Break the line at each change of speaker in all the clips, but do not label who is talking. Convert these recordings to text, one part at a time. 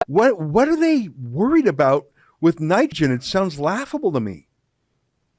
What are they worried about with nitrogen? It sounds laughable to me.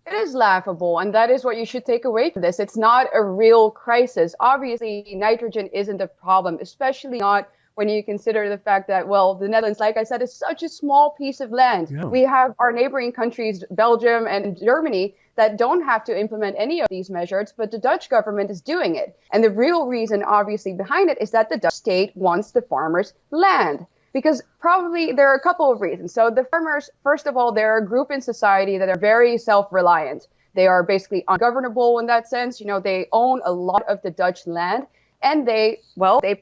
It is laughable, and that is what you should take away from this. It's not a real crisis. Obviously, nitrogen isn't a problem, especially not when you consider the fact that, well, the Netherlands, like I said, is such a small piece of land.
Yeah.
We have our neighboring countries, Belgium and Germany, that don't have to implement any of these measures, but the Dutch government is doing it. And the real reason, obviously, behind it is that the Dutch state wants the farmers' land. Because probably there are a couple of reasons. So the farmers, first of all, they're a group in society that are very self-reliant. They are basically ungovernable in that sense. You know, they own a lot of the Dutch land, and they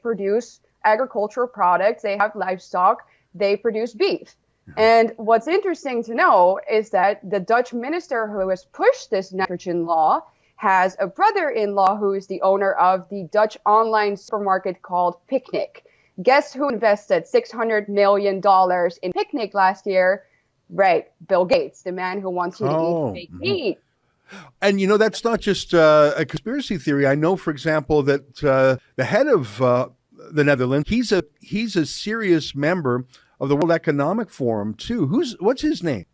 produce agricultural products. They have livestock. They produce beef. And what's interesting to know is that the Dutch minister who has pushed this nitrogen law has a brother-in-law who is the owner of the Dutch online supermarket called Picnic. Guess who invested $600 million in Picnic last year? Right, Bill Gates, the man who wants you to eat fake meat.
And, you know, that's not just a conspiracy theory. I know, for example, that the head of the Netherlands, he's a serious member of the World Economic Forum, too. What's his name?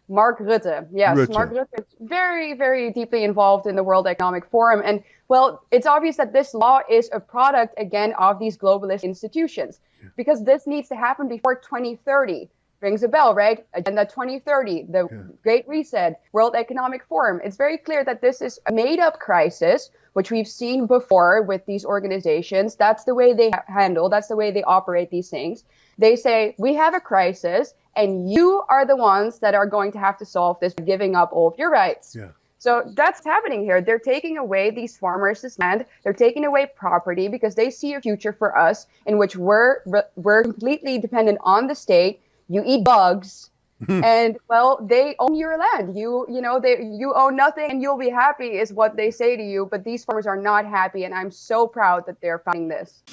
Mark Rutte. Yes, Rutte. Mark Rutte is very, very deeply involved in the World Economic Forum. And, well, it's obvious that this law is a product, again, of these globalist institutions. Because this needs to happen before 2030. Rings a bell, right? Agenda 2030, the Great Reset, World Economic Forum. It's very clear that this is a made-up crisis, which we've seen before with these organizations. That's the way they handle, that's the way they operate these things. They say, we have a crisis, and you are the ones that are going to have to solve this by giving up all of your rights. Yeah. So that's happening here. They're taking away these farmers' land. They're taking away property because they see a future for us in which we're completely dependent on the state. You eat bugs, and, well, they own your land. You own nothing, and you'll be happy is what they say to you. But these farmers are not happy, and I'm so proud that they're finding this.